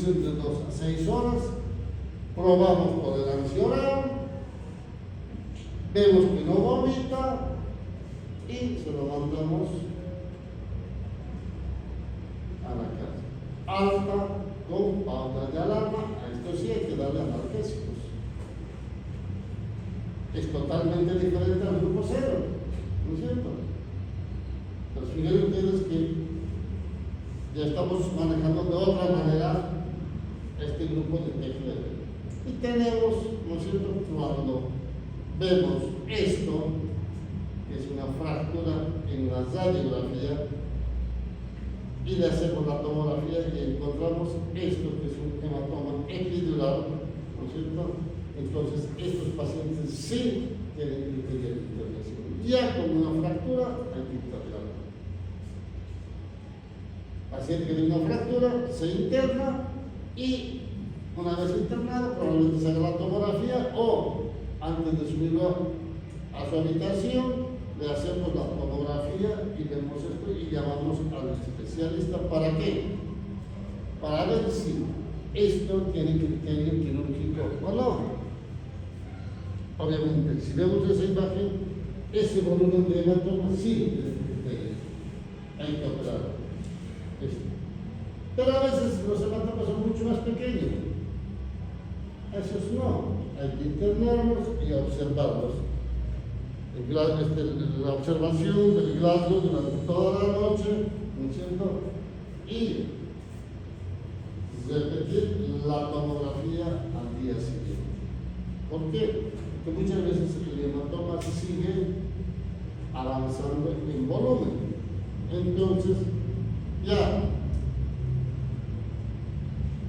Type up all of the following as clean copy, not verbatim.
infusión de 2 a 6 horas, probamos tolerancia oral, vemos que no vomita y se lo mandamos a la casa. Alta con pauta de alarma, a esto sí hay que darle analgésicos. Es totalmente diferente al grupo 0, ¿no es cierto? Pero fíjense ustedes que ya estamos manejando de otra manera este grupo de TGLB. Y tenemos, ¿no es cierto?, cuando vemos esto, que es una fractura en la radiografía, y le hacemos la tomografía y encontramos esto, que es un hematoma epidural, ¿no es cierto? Entonces, estos pacientes sí tienen que tener internación. Ya con una fractura, hay que internarlo. Paciente que tiene una fractura, se interna y una vez internado, probablemente se haga la tomografía o antes de subirlo a su habitación, le hacemos la tomografía y vemos esto y llamamos al especialista. ¿Para qué? Para ver si esto tiene criterio quirúrgico o no. Obviamente, si vemos esa imagen, ese volumen de hematoma sí hay que operarlo. Pero a veces los hematomas son mucho más pequeños. Esos no, hay que internarlos y observarlos. La observación del glabio durante toda la noche, ¿no es cierto? Y repetir la tomografía al día siguiente. ¿Por qué? Porque muchas veces el hematoma sigue avanzando en volumen. Entonces, ya,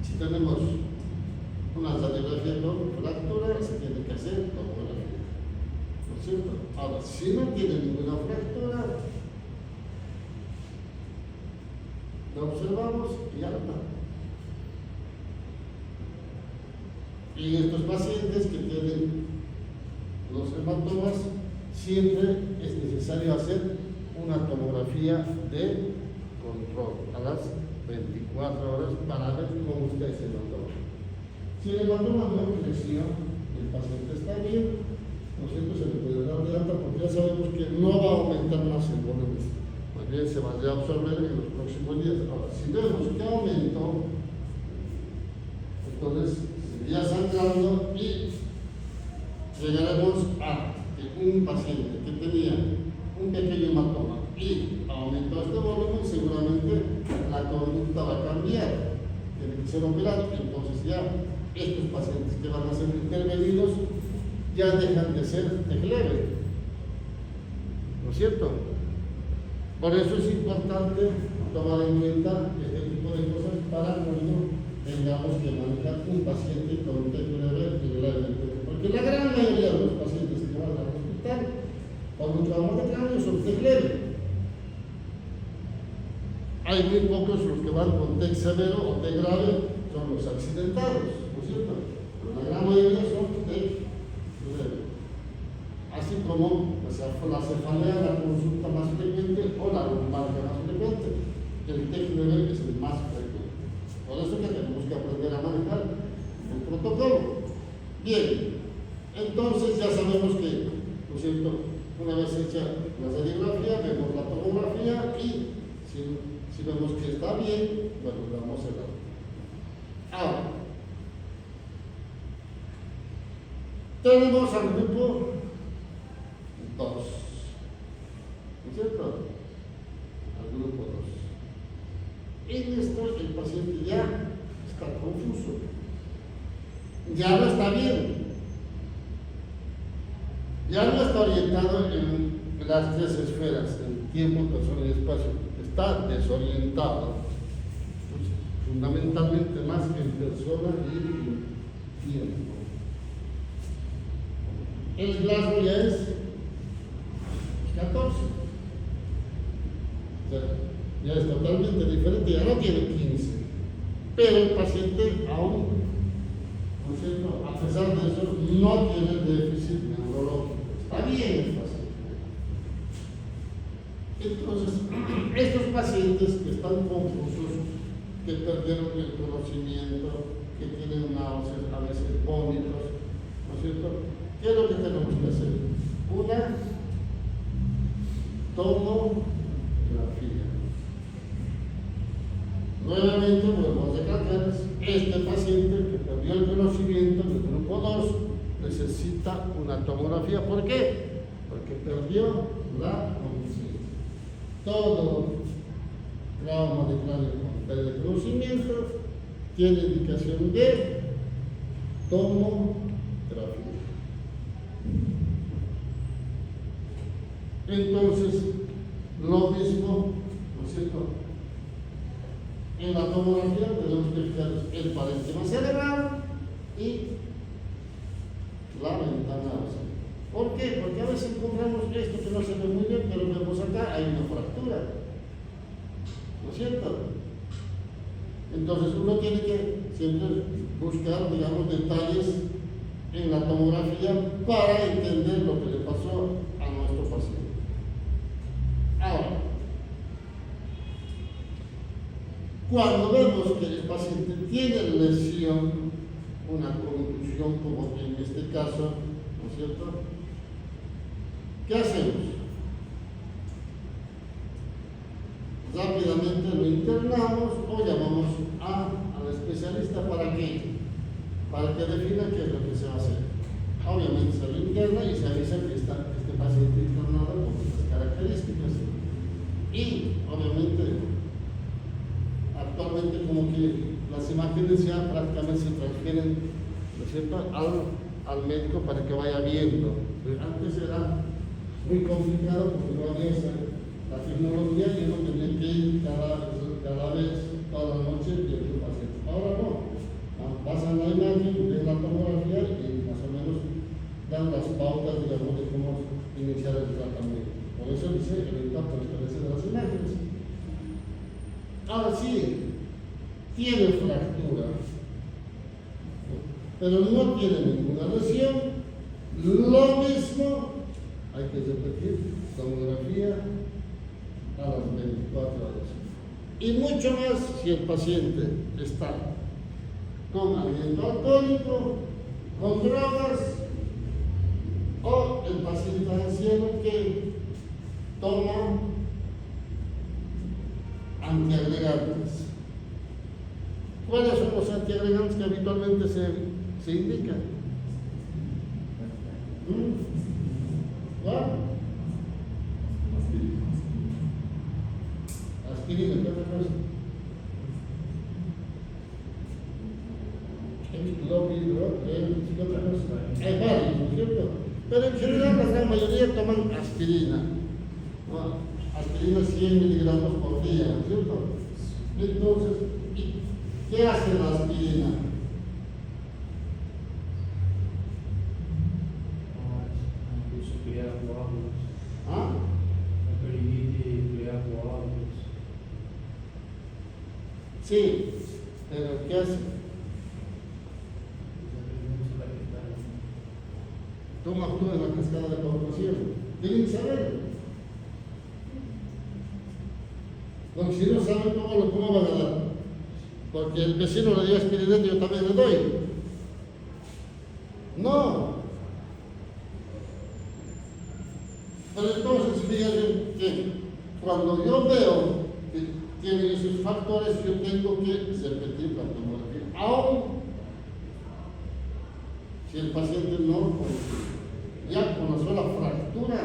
si tenemos una radiografía con fractura, se tiene que hacer tomografía. ¿No es cierto? Ahora, si no tiene ninguna fractura, lo observamos y ya está. Y estos pacientes que tienen los hematomas, siempre es necesario hacer una tomografía de control a las 24 horas para ver cómo está ese hematoma. Si el hematoma no creció, el paciente está bien, ¿no es cierto? Se le puede dar de alta porque ya sabemos que no va a aumentar más el volumen. Más bien se va a reabsorber en los próximos días. Ahora, si vemos que aumentó, entonces seguiría sangrando y llegaremos a que un paciente que tenía un pequeño hematoma y aumentó este volumen, seguramente la conducta va a cambiar. Tiene que ser operado. Entonces ya estos pacientes que van a ser intervenidos ya dejan de ser TGLB. ¿No es cierto? Por eso es importante tomar en cuenta este tipo de cosas para cuando tengamos que manejar un paciente con TGLB regularmente. Porque la gran mayoría de los pacientes que van al hospital con un trauma de cráneo son TGLB. Hay muy pocos los que van con TEC severo o TEC grave, son los accidentados, ¿no es cierto? Pero la gran mayoría son TEC severo. Así como la cefalea, la consulta más frecuente o la lumbalgia más frecuente. El TGLB es el más frecuente. Por eso que tenemos que aprender a manejar el protocolo. Bien, entonces ya sabemos que, ¿no es cierto? Una vez hecha la radiografía, vemos la tomografía y si vemos que está bien, bueno, damos el auto. Ahora, tenemos al grupo 2, ¿no es cierto? Al grupo 2. En esto el paciente ya está confuso, ya no está bien, ya no está orientado en las 3 esferas, en tiempo, persona y espacio. Está desorientado, pues, fundamentalmente más que en persona y en tiempo. El Glasgow ya es 14. O sea, ya es totalmente diferente, ya no tiene 15. Pero el paciente aún, ¿no es cierto?, a pesar de eso, no tiene déficit neurológico. Está bien el paciente. Entonces, estos pacientes que están confusos, que perdieron el conocimiento, que tienen náuseas, a veces vómitos, ¿no es cierto? ¿Qué es lo que tenemos que hacer? Una tomografía. Nuevamente vuelvo a recalcar, este paciente que perdió el conocimiento del grupo 2 necesita una tomografía. ¿Por qué? Porque perdió la conciencia. Todo trauma de cráneo con pérdida de conocimiento tiene indicación de tomografía. Entonces, lo mismo, ¿no es cierto? En la tomografía tenemos que fijar el parénquima cerebral y la ventana basal. ¿Por qué? Porque a veces encontramos esto que no se ve muy bien, pero vemos acá, hay una fractura. ¿No es cierto? Entonces uno tiene que siempre buscar, digamos, detalles en la tomografía para entender lo que le pasó a nuestro paciente. Ahora, cuando vemos que el paciente tiene lesión, una contusión como en este caso, ¿no es cierto? ¿Qué hacemos? Rápidamente lo internamos o llamamos al especialista. ¿Para qué? Para que defina qué es lo que se va a hacer. Obviamente se lo interna y se avisa que está este paciente internado con estas características. Y obviamente actualmente como que las imágenes ya prácticamente se transfieren, ¿no es cierto?, al médico para que vaya viendo. Antes era muy complicado porque no había la tecnología y uno tenía que ir cada vez, toda la noche, viendo el paciente. Ahora no, pasan la imagen, ven la tomografía y más o menos dan las pautas, digamos, de cómo iniciar el tratamiento. Por eso dice evitar transferencia de las imágenes. Ahora sí, tiene fractura, pero no tiene ninguna lesión. Lo mismo, hay que repetir, tomografía a las 24 horas. Y mucho más si el paciente está con aliento alcohólico, con drogas, o el paciente anciano que toma antiagregantes. ¿Cuáles son los antiagregantes que habitualmente se indican? ¿Cuál? Aspirina, ¿qué otra cosa? ¿Qué otra cosa? Hay varios, ¿no es cierto? Pero en general la gran mayoría toman aspirina. Aspirina 100 miligramos por día, ¿no es cierto? Entonces, ¿qué hace la aspirina? ¿Ah? Sí, pero ¿qué hace? ¿Cómo actúa en la cascada de evacuación? Tienen que saberlo. Porque si no saben cómo van a dar. Porque el vecino le dio aspirina y yo también le doy. No. Pero entonces fíjense que cuando yo veo que tiene esos factores, yo tengo que repetir la tomografía. Aún si el paciente no, ya con la sola fractura,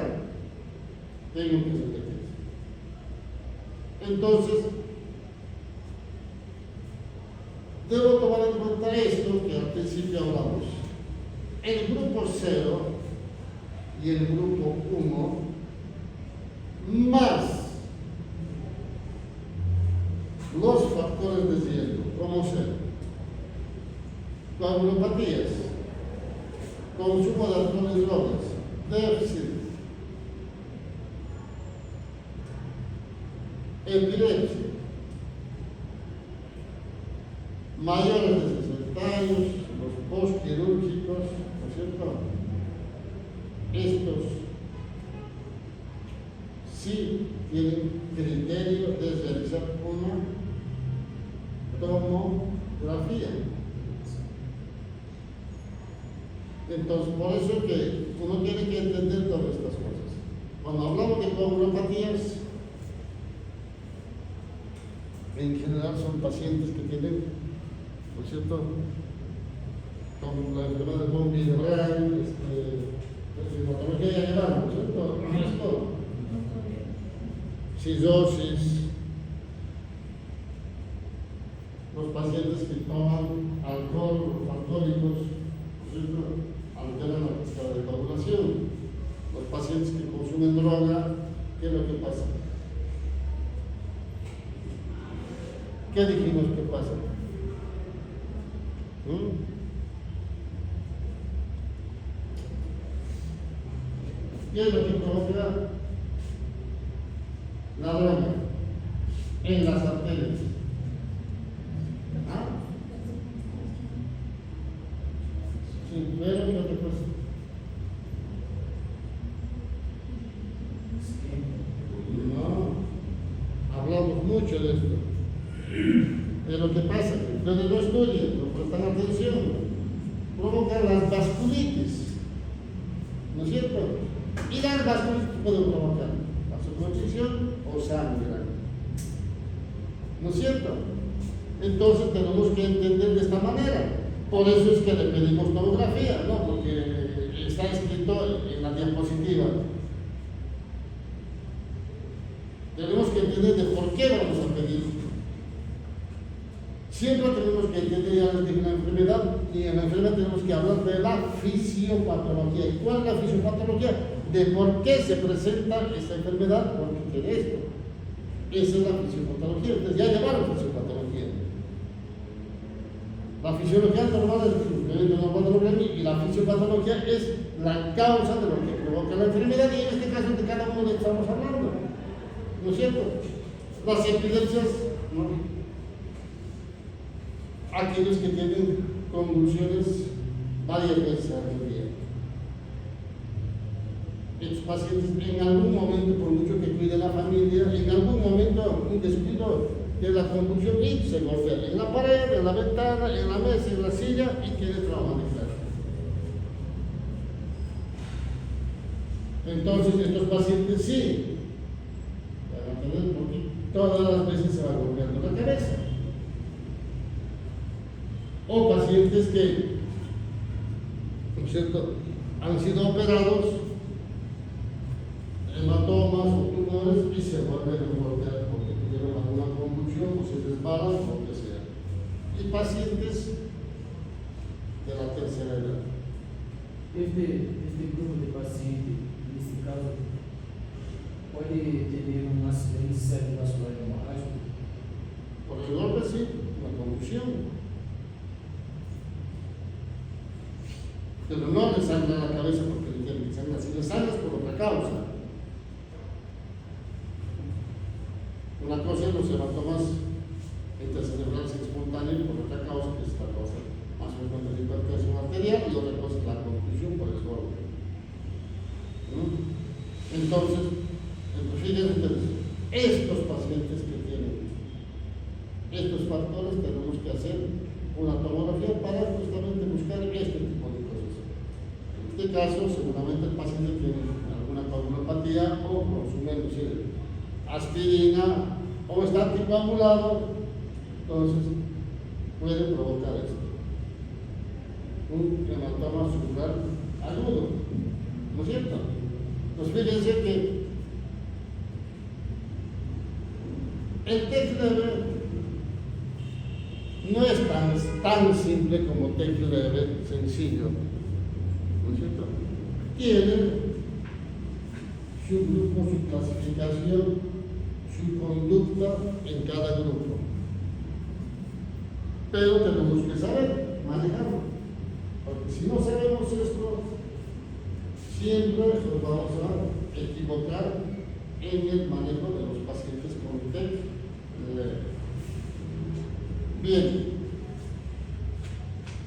tengo que repetir. Entonces, debo tomar en cuenta esto que al principio hablamos. El grupo 0 y el grupo 1 más los factores de riesgo, como ser coagulopatías, consumo de alcohol y drogas, déficit, epilepsia, mayores de 60 años, los postquirúrgicos, ¿no es cierto? Estos sí tienen criterio de realizar una tomografía. Entonces, por eso que uno tiene que entender todas estas cosas. Cuando hablamos de coagulopatías, en general son pacientes que tienen, ¿no es cierto?, con la enfermedad de von Willebrand, hematología ya llevamos, ¿no es cierto? Esto, cirrosis, los pacientes que toman alcohol, alcohólicos, ¿no es cierto?, alteran la cascada de coagulación. Los pacientes que consumen droga, ¿qué es lo que pasa? ¿Qué dijimos que pasa? ¿Qué es lo que provoca la droga en las arterias? ¿Ah? Sí, pero ¿qué otra cosa? No, hablamos mucho de esto. Es lo que pasa, que ustedes lo estudian, no prestan atención, provoca las vasculitis, ¿no es cierto? Y las vasculitis pueden provocar vasoconstricción o sangre, ¿no es cierto? Entonces tenemos que entender de esta manera. Por eso es que le pedimos tomografía, ¿no? Porque está escrito en la diapositiva. Tenemos que entender de por qué vamos a pedir. Siempre tenemos que entender ya de una enfermedad, y en la enfermedad tenemos que hablar de la fisiopatología. ¿Y cuál es la fisiopatología? De por qué se presenta esta enfermedad, por qué quiere esto. Esa es la fisiopatología. Ustedes ya llevaron fisiopatología. La fisiología normal es el funcionamiento normal del organismo, y la fisiopatología es la causa de lo que provoca la enfermedad, y en este caso de cada uno de estamos hablando. ¿No es cierto? Las epilepsias, ¿no? Aquellos que tienen convulsiones varias veces al día. Estos pacientes en algún momento, por mucho que cuide la familia, en algún momento un descuido de la convulsión y se golpea en la pared, en la ventana, en la mesa, en la silla, y quiere traumatizar. Entonces estos pacientes sí van a tener, porque todas las veces se va golpeando la cabeza. O pacientes que, ¿no es cierto?, han sido operados, hematomas o tumores, y se vuelven a golpear porque tuvieron alguna convulsión o se resbalan o lo que sea. Y pacientes de la tercera edad. Este grupo de pacientes, en este caso, puede tener un acidente cerebrovascular hemorrágico. Por el golpe sí, una convulsión. Pero no le sangra la cabeza porque le quieren que sangra, si le sangras por otra causa. Una cosa es los hematomas intracerebrales espontáneos por otra causa, que es la causa más frecuente de hipertensión arterial, y otra cosa es la contusión por el golpe. ¿No? Entonces, fíjense ustedes, estos pacientes que tienen estos factores, tenemos que hacer una tomografía para justamente buscar este tipo de cosas. En este caso, seguramente el paciente tiene alguna coagulopatía o consume, no sé, aspirina o está anticoagulado, entonces puede provocar esto. Un hematoma subdural agudo, ¿no es cierto? Pues fíjense que el TEC leve no es tan simple como TEC leve, sencillo, ¿no es cierto? Tiene su grupo, su clasificación, su conducta en cada grupo. Pero tenemos que saber manejarlo, porque si no sabemos esto, siempre nos vamos a equivocar en el manejo de los pacientes con TEC leve. Bien,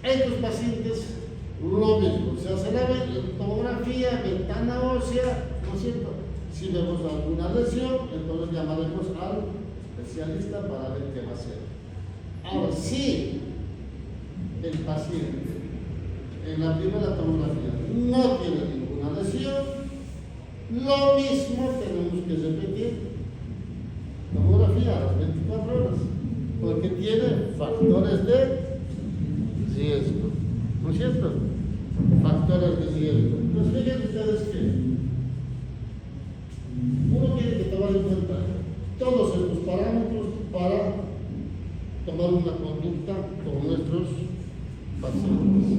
estos pacientes lo mismo, se hace la tomografía, ventana ósea, ¿no es cierto? Si vemos alguna lesión, entonces llamaremos al especialista para ver qué va a hacer. Ahora, si el paciente en la primera tomografía no tiene ninguna lesión, lo mismo tenemos que repetir tomografía a las 24 horas, porque tiene factores de riesgo, ¿no es cierto? Factores de riesgo. Entonces, fíjense ustedes que uno tiene que tomar en cuenta todos estos parámetros para tomar una conducta con nuestros pacientes.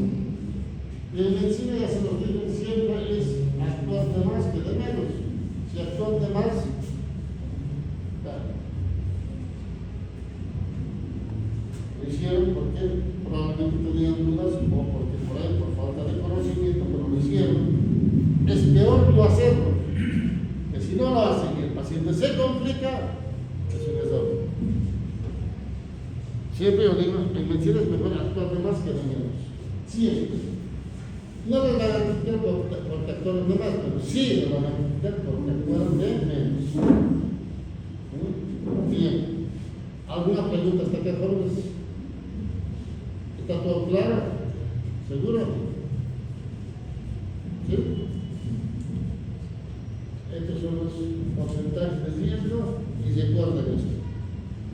Y en medicina, ya se nos dice siempre, es actuar de más que de menos. Si actúan de más, claro, lo hicieron porque probablemente tenían dudas o porque por ahí por falta de conocimiento, pero lo hicieron. Es peor no hacerlo, que si no lo hacen y el paciente se complica, es un error. Siempre yo digo, en medicina es mejor actuar de más que de menos. Siempre. No les van a criticar porque actúan de más, pero sí les van a criticar porque actúan de menos. Bien. ¿Alguna pregunta hasta acá, jóvenes? ¿Está todo claro? ¿Seguro? ¿Sí? Estos son los porcentajes de riesgo y recuerden esto.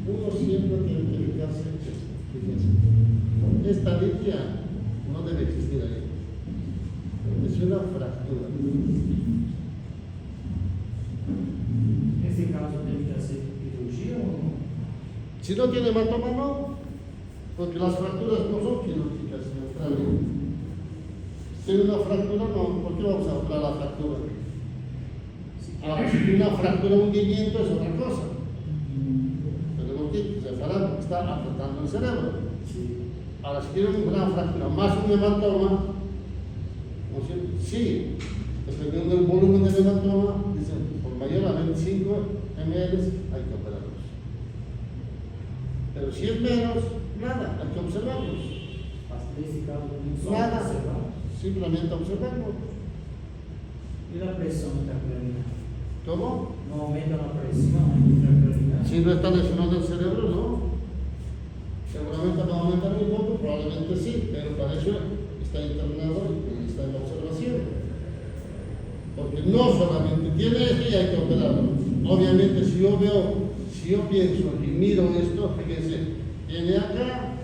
Uno siempre tiene que fijarse en esto. Fíjense. Esta línea no debe existir ahí. Es una fractura. En este caso, ¿tiene que hacer cirugía o no? Si no tiene hematoma, no, porque las fracturas no son quirúrgicas en Australia. Si tiene una fractura, no, ¿por qué vamos a hablar de la fractura? Ahora, si tiene una fractura, un hundimiento es otra cosa. Tenemos que separar porque está afectando el cerebro. Ahora, si tiene una fractura más un hematoma, sí, dependiendo del volumen del hematoma, dicen por mayor a 25 ml hay que operarlos. Pero si es menos, nada, hay que observarlos. Nada, simplemente observarlos. ¿Y la presión intracraniana? ¿Cómo? ¿No aumenta la presión intracraniana? Si no está lesionado el cerebro, no. Seguramente va a aumentar un poco, probablemente sí, pero para eso está internado y está en observación. Porque no solamente tiene esto y hay que operarlo. Obviamente, si yo pienso y miro esto, fíjense, tiene acá,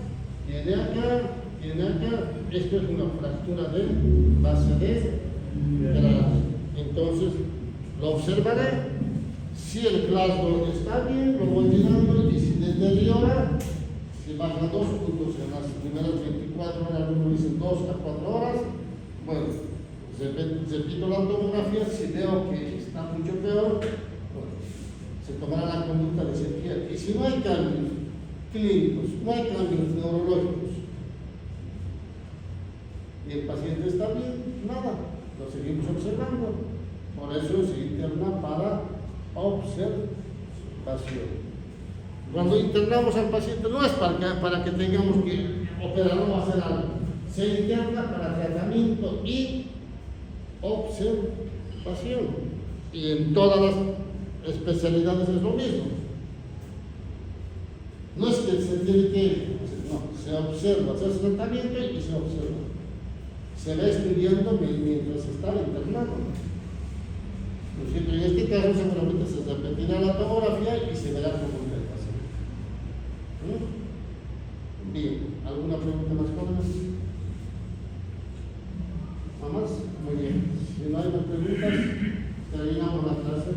tiene acá, tiene acá, esto es una fractura de base de cráneo. Entonces, lo observaré. Si el Glasgow está bien, lo voy mirando y si deteriora, si baja 2 puntos en las primeras 24 horas, algunos dicen 2 a 4 horas, bueno, repito la tomografía, si veo que está mucho peor, bueno, se tomará la conducta de cirugía. Y si no hay cambios clínicos, no hay cambios neurológicos, y el paciente está bien, nada, lo seguimos observando. Por eso se interna para observación. Cuando internamos al paciente no es para que tengamos que operarlo o hacer algo. Se interna para tratamiento y observación. Y en todas las especialidades es lo mismo. No es que se tiene que, no, se observa, se hace tratamiento y se observa. Se va estudiando mientras está internado. En este caso seguramente se repetirá la tomografía y se verá cómo está el paciente. Bien, ¿alguna pregunta más, jóvenes? ¿Nada más? Muy bien. Si no hay más preguntas, terminamos la clase.